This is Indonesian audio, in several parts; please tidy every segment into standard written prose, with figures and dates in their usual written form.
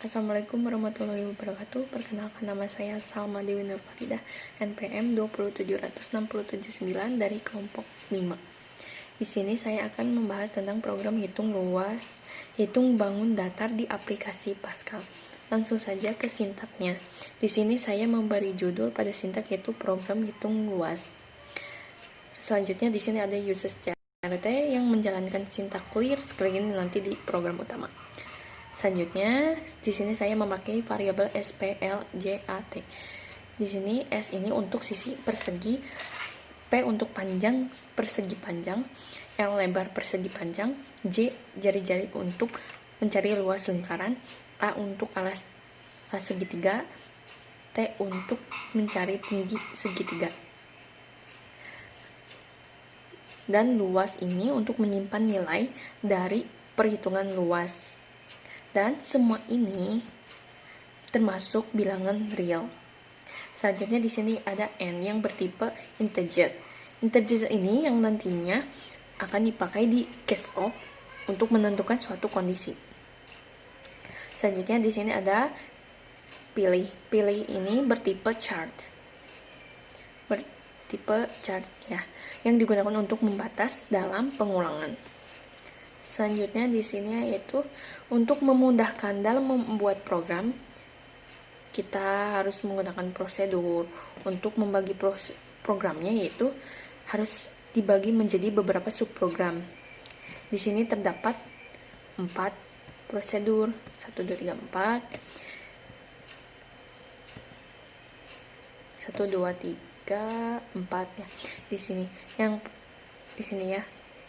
Assalamualaikum warahmatullahi wabarakatuh. Perkenalkan, nama saya Salma Dewi Nurfaridah, NPM 27679 dari kelompok 5. Di sini saya akan membahas tentang program hitung luas, hitung bangun datar di aplikasi Pascal. Langsung saja ke sintaknya. Di sini saya memberi judul pada sintak yaitu program hitung luas. Selanjutnya di sini ada user CRT yang menjalankan sintak clear screen nanti di program utama. Selanjutnya, di sini saya memakai variabel SPLJAT. Di sini S ini untuk sisi persegi, P untuk panjang persegi panjang, L lebar persegi panjang, J jari-jari untuk mencari luas lingkaran, A untuk alas segitiga, T untuk mencari tinggi segitiga. Dan luas ini untuk menyimpan nilai dari perhitungan luas. Dan semua ini termasuk bilangan real. Selanjutnya di sini ada n yang bertipe integer. Integer ini yang nantinya akan dipakai di case of untuk menentukan suatu kondisi. Selanjutnya di sini ada pilih. Pilih ini bertipe chart. Bertipe chart ya, yang digunakan untuk membatas dalam pengulangan. Selanjutnya di sini yaitu untuk memudahkan dalam membuat program, kita harus menggunakan prosedur. Untuk membagi programnya yaitu harus dibagi menjadi beberapa subprogram. Di sini terdapat 4 prosedur, 1 2 3 4. 1 2 3 4 ya. Di sini ya.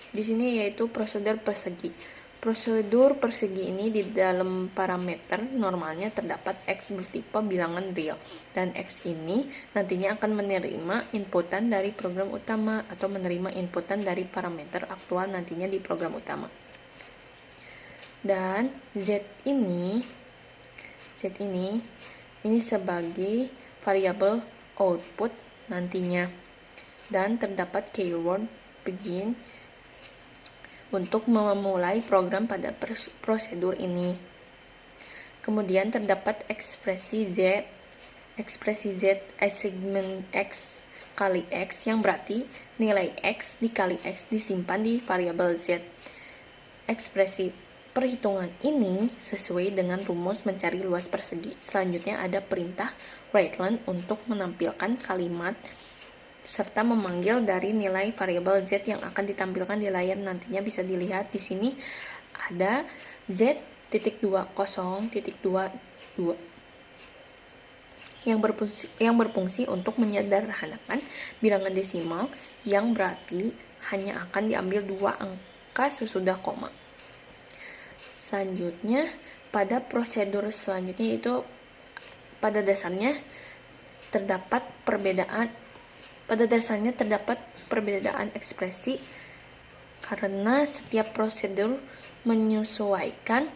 Di sini yaitu prosedur persegi. Prosedur persegi ini di dalam parameter normalnya terdapat X bertipe bilangan real, dan X ini nantinya akan menerima inputan dari program utama atau menerima inputan dari parameter aktual nantinya di program utama. Dan Z ini sebagai variabel output nantinya, dan terdapat keyword begin untuk memulai program pada prosedur ini. Kemudian terdapat ekspresi Z assignment X kali X, yang berarti nilai X dikali X disimpan di variabel Z. Ekspresi perhitungan ini sesuai dengan rumus mencari luas persegi. Selanjutnya ada perintah writeLn untuk menampilkan kalimat serta memanggil dari nilai variabel Z yang akan ditampilkan di layar. Nantinya bisa dilihat di sini ada Z.20.22 yang berfungsi untuk menyederhanakan bilangan desimal, yang berarti hanya akan diambil 2 angka sesudah koma. Selanjutnya pada prosedur selanjutnya itu pada dasarnya terdapat perbedaan ekspresi karena setiap prosedur menyesuaikan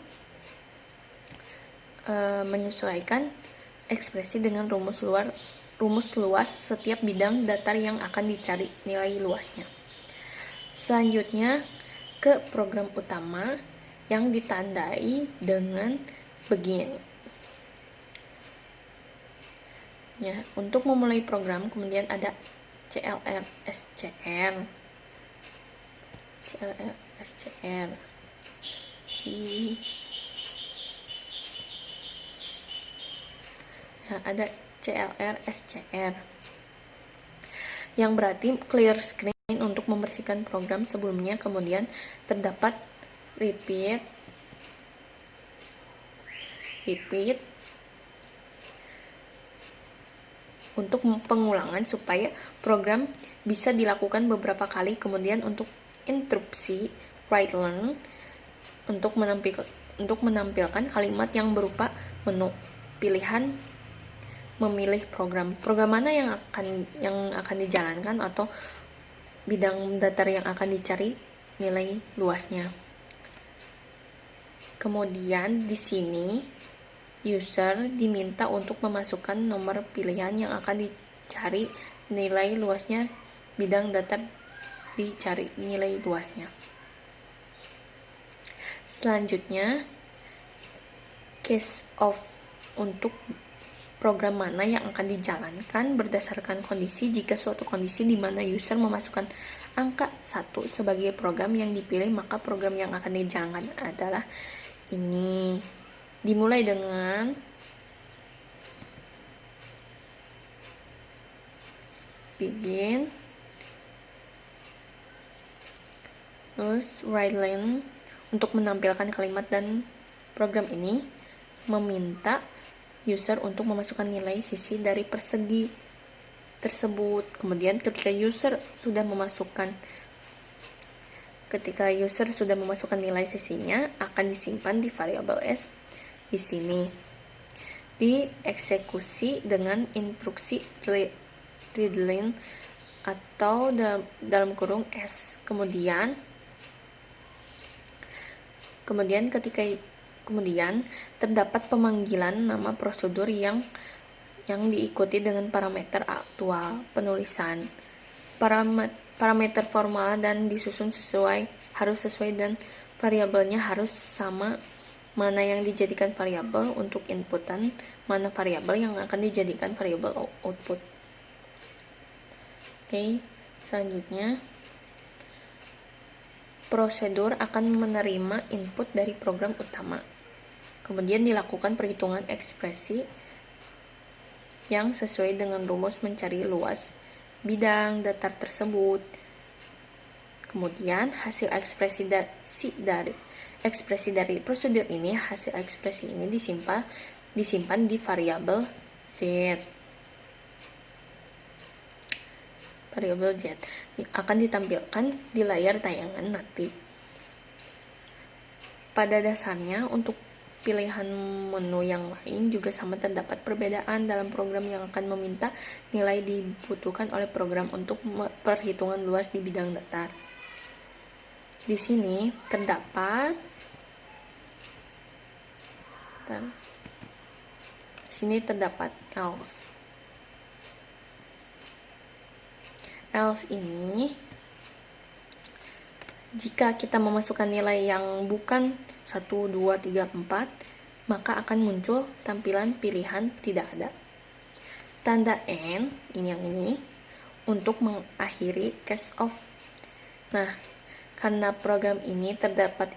ekspresi dengan rumus luas setiap bidang datar yang akan dicari nilai luasnya. Selanjutnya ke program utama yang ditandai dengan begini. Ya, untuk memulai program kemudian ada CLR SCR. Ada CLR SCR yang berarti clear screen untuk membersihkan program sebelumnya. Kemudian terdapat repeat untuk pengulangan supaya program bisa dilakukan beberapa kali. Kemudian untuk interupsi writeLn untuk menampilkan kalimat yang berupa menu pilihan memilih program mana yang akan dijalankan atau bidang datar yang akan dicari nilai luasnya. Kemudian di sini user diminta untuk memasukkan nomor pilihan yang akan dicari nilai luasnya, bidang datar dicari nilai luasnya. Selanjutnya case of untuk program mana yang akan dijalankan berdasarkan kondisi jika suatu kondisi di mana user memasukkan angka 1 sebagai program yang dipilih, maka program yang akan dijalankan adalah ini. Dimulai dengan begin, terus write line untuk menampilkan kalimat, dan program ini meminta user untuk memasukkan nilai sisi dari persegi tersebut. Kemudian ketika user sudah memasukkan nilai sisinya, akan disimpan di variabel s di sini, dieksekusi dengan instruksi readline atau dalam kurung s. Kemudian terdapat pemanggilan nama prosedur yang diikuti dengan parameter aktual penulisan, parameter formal, dan disusun harus sesuai, dan variabelnya harus sama, mana yang dijadikan variabel untuk inputan, mana variabel yang akan dijadikan variabel output. Oke, selanjutnya prosedur akan menerima input dari program utama. Kemudian dilakukan perhitungan ekspresi yang sesuai dengan rumus mencari luas bidang datar tersebut. Kemudian hasil ekspresi dari prosedur ini, hasil ekspresi ini disimpan di variabel z. Variabel z akan ditampilkan di layar tayangan nanti. Pada dasarnya, untuk pilihan menu yang lain juga sama, terdapat perbedaan dalam program yang akan meminta nilai dibutuhkan oleh program untuk perhitungan luas di bidang datar. Di sini terdapat else. Else ini, jika kita memasukkan nilai yang bukan 1, 2, 3, 4, maka akan muncul tampilan pilihan tidak ada. Tanda N, ini untuk mengakhiri case of. Nah, karena program ini terdapat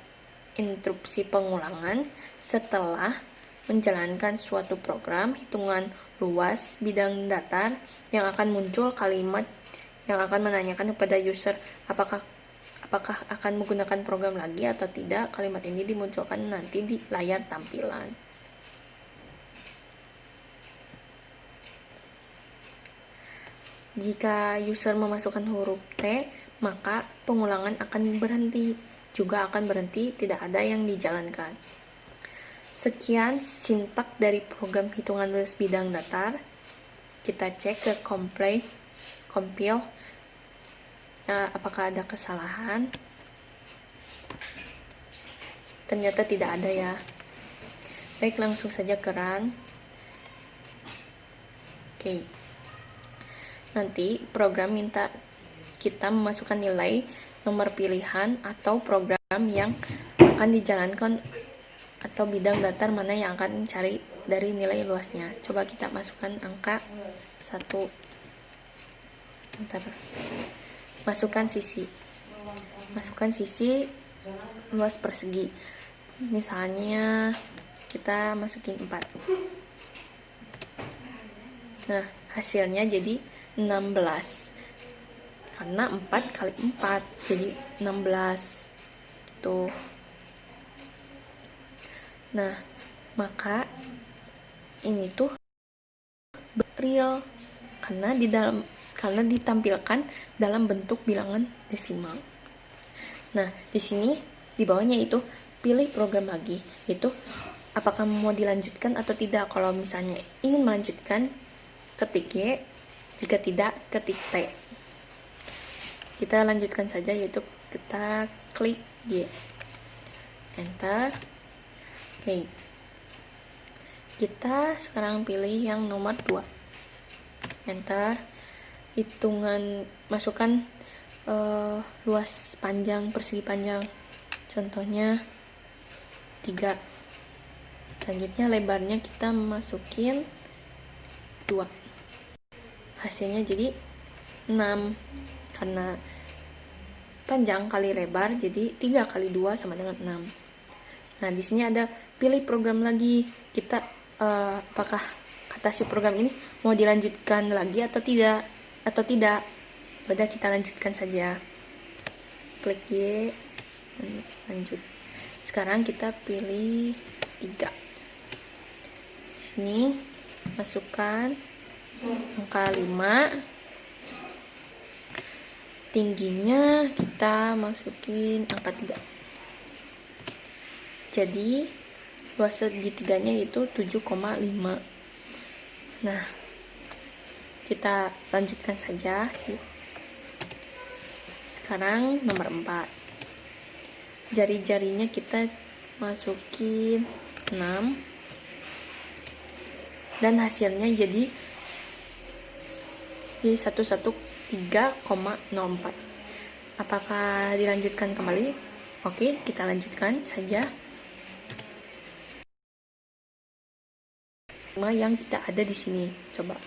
instruksi pengulangan setelah menjalankan suatu program hitungan luas bidang datar, yang akan muncul kalimat yang akan menanyakan kepada user apakah akan menggunakan program lagi atau tidak. Kalimat ini dimunculkan nanti di layar tampilan. Jika user memasukkan huruf T, maka pengulangan akan berhenti, tidak ada yang dijalankan. Sekian sintak dari program hitungan luas bidang datar. Kita cek ke compile, apakah ada kesalahan. Ternyata tidak ada ya. Baik, langsung saja ke run. Oke. Nanti program minta kita memasukkan nilai nomor pilihan atau program yang akan dijalankan atau bidang datar mana yang akan mencari dari nilai luasnya. Coba kita masukkan angka 1. Masukkan sisi luas persegi. Misalnya kita masukin 4. Nah, hasilnya jadi 16. Karena 4 kali 4 jadi 16. Tuh. Nah, maka ini tuh real karena ditampilkan dalam bentuk bilangan desimal. Nah, di sini di bawahnya itu pilih program lagi, itu apakah mau dilanjutkan atau tidak. Kalau misalnya ingin melanjutkan, ketik Y, jika tidak, ketik T. Kita lanjutkan saja, yaitu kita klik Y, enter. Oke. Kita sekarang pilih yang nomor 2, enter. Hitungan, masukkan luas panjang, persegi panjang, contohnya 3. Selanjutnya lebarnya kita masukin 2. Hasilnya jadi 6. Karena panjang kali lebar, jadi 3 kali 2 sama dengan 6. Nah, di sini ada pilih program lagi. Kita apakah kata si program ini mau dilanjutkan lagi atau tidak? Udah, kita lanjutkan saja. Klik Y, lanjut. Sekarang kita pilih 3. Di sini masukkan angka 5. Tingginya kita masukin angka 3. Jadi luas segitiganya itu 7,5. Nah, kita lanjutkan saja. Sekarang nomor 4. Jari-jarinya kita masukin 6. Dan hasilnya jadi 113,04. Apakah dilanjutkan kembali? Oke, kita lanjutkan saja. Yang tidak ada di sini, coba.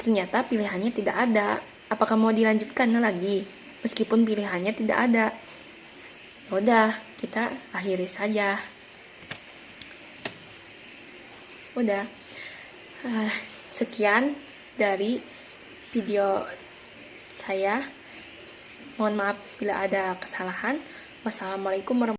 Ternyata pilihannya tidak ada. Apakah mau dilanjutkan lagi? Meskipun pilihannya tidak ada. Udah, kita akhiri saja. Udah. Sekian dari video saya. Mohon maaf bila ada kesalahan. Wassalamualaikum warahmatullahi wabarakatuh.